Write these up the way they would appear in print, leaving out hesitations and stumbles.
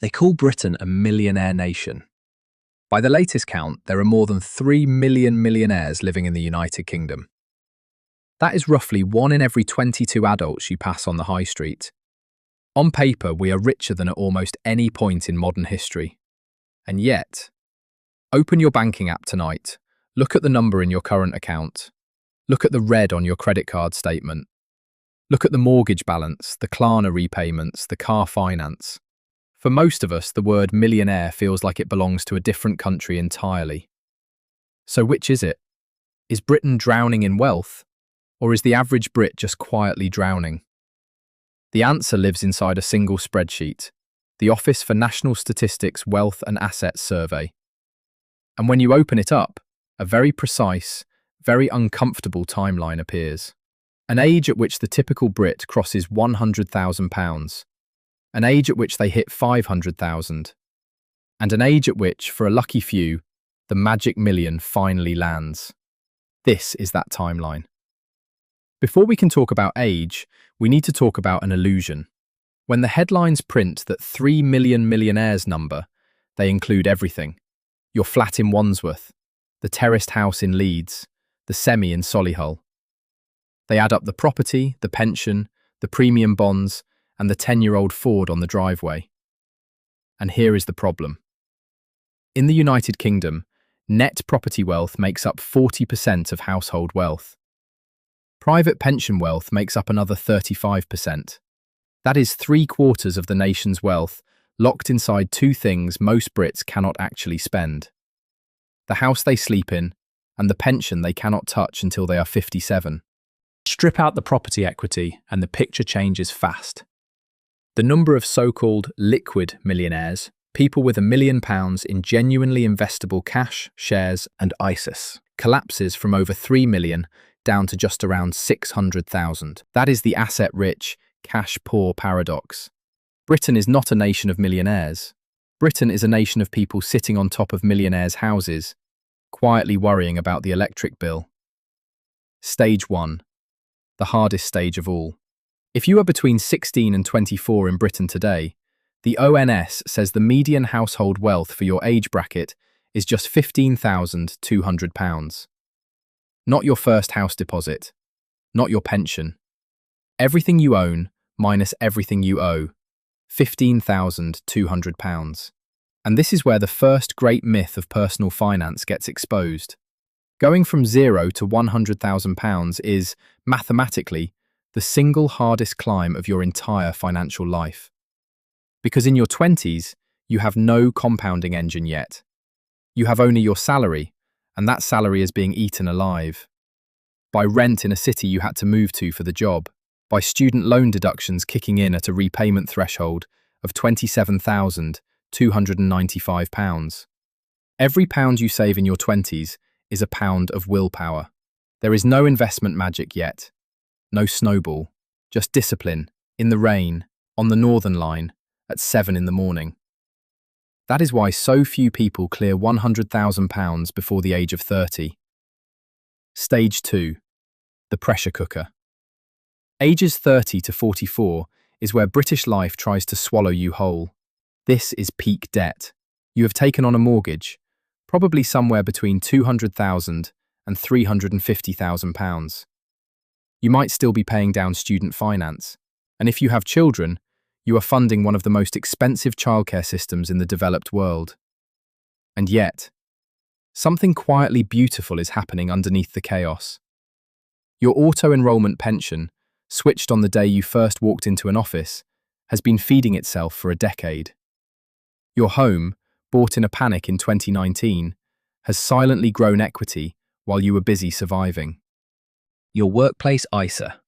They call Britain a millionaire nation. By the latest count, there are more than 3 million millionaires living in the United Kingdom. That is roughly 1 in every 22 adults you pass on the high street. On paper, we are richer than at almost any point in modern history. And yet, open your banking app tonight, look at the number in your current account, look at the red on your credit card statement, look at the mortgage balance, the Klarna repayments, the car finance. For most of us, the word millionaire feels like it belongs to a different country entirely. So which is it? Is Britain drowning in wealth? Or is the average Brit just quietly drowning? The answer lives inside a single spreadsheet, the Office for National Statistics Wealth and Assets Survey. And when you open it up, a very precise, very uncomfortable timeline appears. An age at which the typical Brit crosses £100,000. An age at which they hit 500,000, and an age at which, for a lucky few, the magic million finally lands. This is that timeline. Before we can talk about age, we need to talk about an illusion. When the headlines print that 3 million millionaires number, they include everything. Your flat in Wandsworth, the terraced house in Leeds, the semi in Solihull. They add up the property, the pension, the premium bonds, and the 10-year-old Ford on the driveway. And here is the problem. In the United Kingdom, net property wealth makes up 40% of household wealth. Private pension wealth makes up another 35%. That is 3/4 of the nation's wealth locked inside two things most Brits cannot actually spend: the house they sleep in and the pension they cannot touch until they are 57. Strip out the property equity and the picture changes fast. The number of so-called liquid millionaires, people with £1 million in genuinely investable cash, shares and ISAs, collapses from over 3 million down to just around 600,000. That is the asset-rich, cash-poor paradox. Britain is not a nation of millionaires. Britain is a nation of people sitting on top of millionaires' houses, quietly worrying about the electric bill. Stage 1. The hardest stage of all. If you are between 16 and 24 in Britain today, the ONS says the median household wealth for your age bracket is just £15,200. Not your first house deposit, not your pension. Everything you own minus everything you owe, £15,200. And this is where the first great myth of personal finance gets exposed. Going from zero to £100,000 is, mathematically, the single hardest climb of your entire financial life. Because in your 20s, you have no compounding engine yet. You have only your salary, and that salary is being eaten alive. By rent in a city you had to move to for the job, by student loan deductions kicking in at a repayment threshold of £27,295. Every pound you save in your 20s is a pound of willpower. There is no investment magic yet. No snowball, just discipline, in the rain, on the Northern Line, at 7 in the morning. That is why so few people clear £100,000 before the age of 30. Stage 2. The pressure cooker. Ages 30 to 44 is where British life tries to swallow you whole. This is peak debt. You have taken on a mortgage, probably somewhere between £200,000 and £350,000. You might still be paying down student finance, and if you have children, you are funding one of the most expensive childcare systems in the developed world. And yet, something quietly beautiful is happening underneath the chaos. Your auto-enrollment pension, switched on the day you first walked into an office, has been feeding itself for a decade. Your home, bought in a panic in 2019, has silently grown equity while you were busy surviving. Your workplace ISA,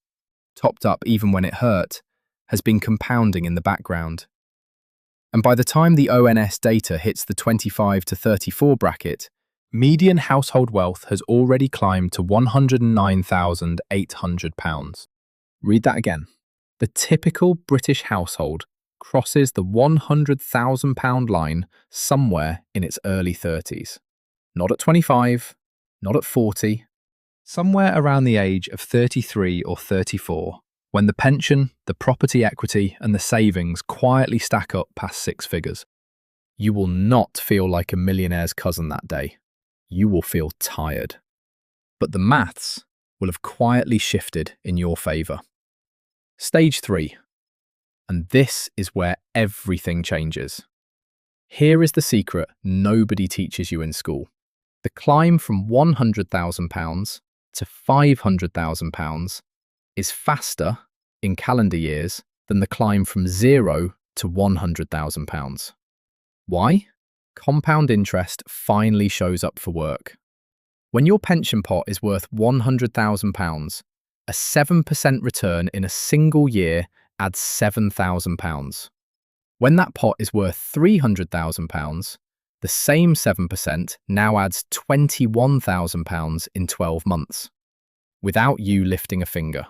topped up even when it hurt, has been compounding in the background. And by the time the ONS data hits the 25 to 34 bracket, median household wealth has already climbed to £109,800. Read that again. The typical British household crosses the £100,000 line somewhere in its early 30s. Not at 25, not at 40, somewhere around the age of 33 or 34, when the pension, the property equity, and the savings quietly stack up past six figures. You will not feel like a millionaire's cousin that day. You will feel tired. But the maths will have quietly shifted in your favour. Stage 3. And this is where everything changes. Here is the secret nobody teaches you in school. The climb from £100,000 to £500,000 is faster in calendar years than the climb from £0 to £100,000. Why? Compound interest finally shows up for work. When your pension pot is worth £100,000, a 7% return in a single year adds £7,000. When that pot is worth £300,000, the same 7% now adds £21,000 in 12 months. Without you lifting a finger,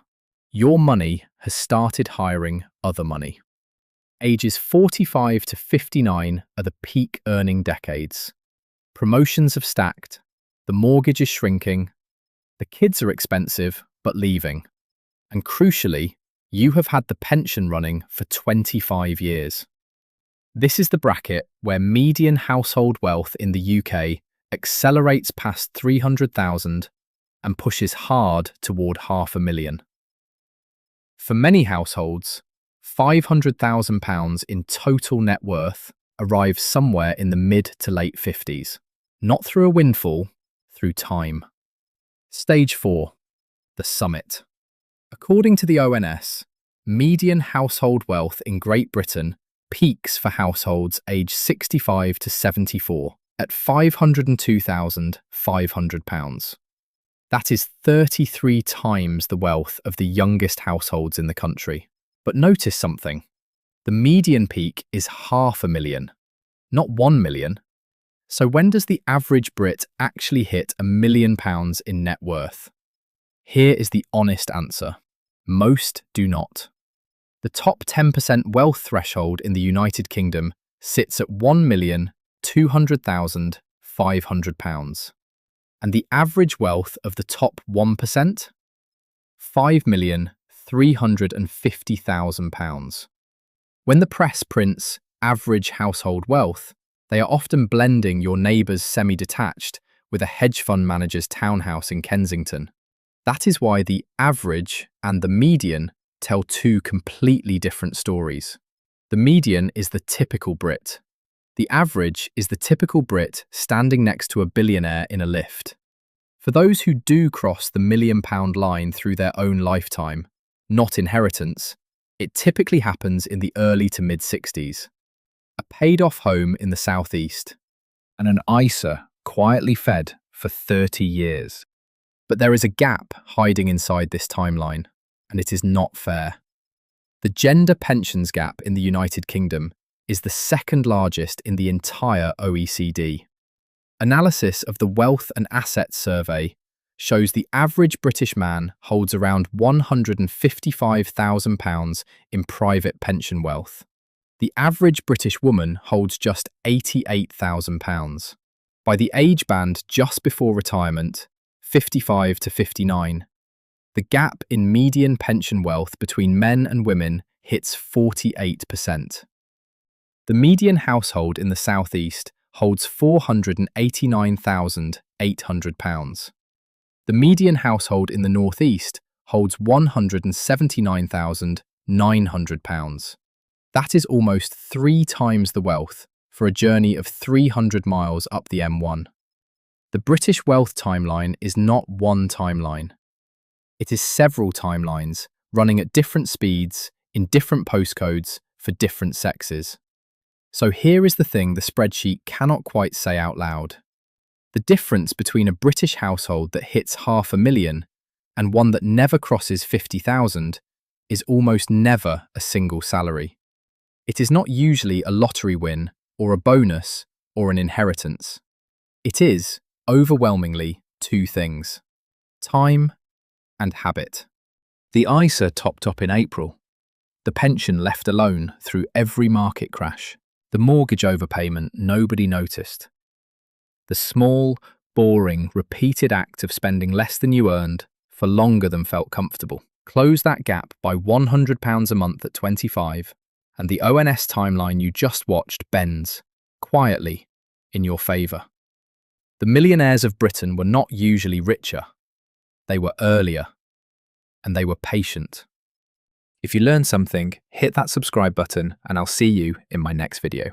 your money has started hiring other money. Ages 45 to 59 are the peak earning decades. Promotions have stacked, the mortgage is shrinking, the kids are expensive but leaving, and crucially, you have had the pension running for 25 years. This is the bracket where median household wealth in the UK accelerates past 300,000 and pushes hard toward £500,000. For many households, £500,000 in total net worth arrives somewhere in the mid to late 50s, not through a windfall, through time. Stage 4. The summit. According to the ONS, median household wealth in Great Britain peaks for households aged 65 to 74 at £502,500. That is 33 times the wealth of the youngest households in the country. But notice something. The median peak is £500,000, not £1 million. So when does the average Brit actually hit £1 million in net worth? Here is the honest answer. Most do not. The top 10% wealth threshold in the United Kingdom sits at £1,200,500. And the average wealth of the top 1%? £5,350,000. When the press prints average household wealth, they are often blending your neighbour's semi-detached with a hedge fund manager's townhouse in Kensington. That is why the average and the median tell two completely different stories. The median is the typical Brit. The average is the typical Brit standing next to a billionaire in a lift. For those who do cross the £1 million line through their own lifetime, not inheritance, it typically happens in the early to mid-60s. A paid-off home in the southeast, and an ISA quietly fed for 30 years. But there is a gap hiding inside this timeline, and it is not fair. The gender pensions gap in the United Kingdom is the second largest in the entire OECD. Analysis of the Wealth and Assets Survey shows the average British man holds around £155,000 in private pension wealth. The average British woman holds just £88,000. By the age band just before retirement, 55 to 59, the gap in median pension wealth between men and women hits 48%. The median household in the southeast holds £489,800. The median household in the northeast holds £179,900. That is almost 3 times the wealth for a journey of 300 miles up the M1. The British wealth timeline is not one timeline. It is several timelines running at different speeds in different postcodes for different sexes. So here is the thing the spreadsheet cannot quite say out loud. The difference between a British household that hits £500,000 and one that never crosses 50,000 is almost never a single salary. It is not usually a lottery win or a bonus or an inheritance. It is, overwhelmingly, 2 things: time and habit. The ISA topped up in April. The pension left alone through every market crash. The mortgage overpayment nobody noticed. The small, boring, repeated act of spending less than you earned for longer than felt comfortable. Close that gap by £100 a month at 25, and the ONS timeline you just watched bends, quietly, in your favour. The millionaires of Britain were not usually richer. They were earlier, and they were patient. If you learned something, hit that subscribe button, and I'll see you in my next video.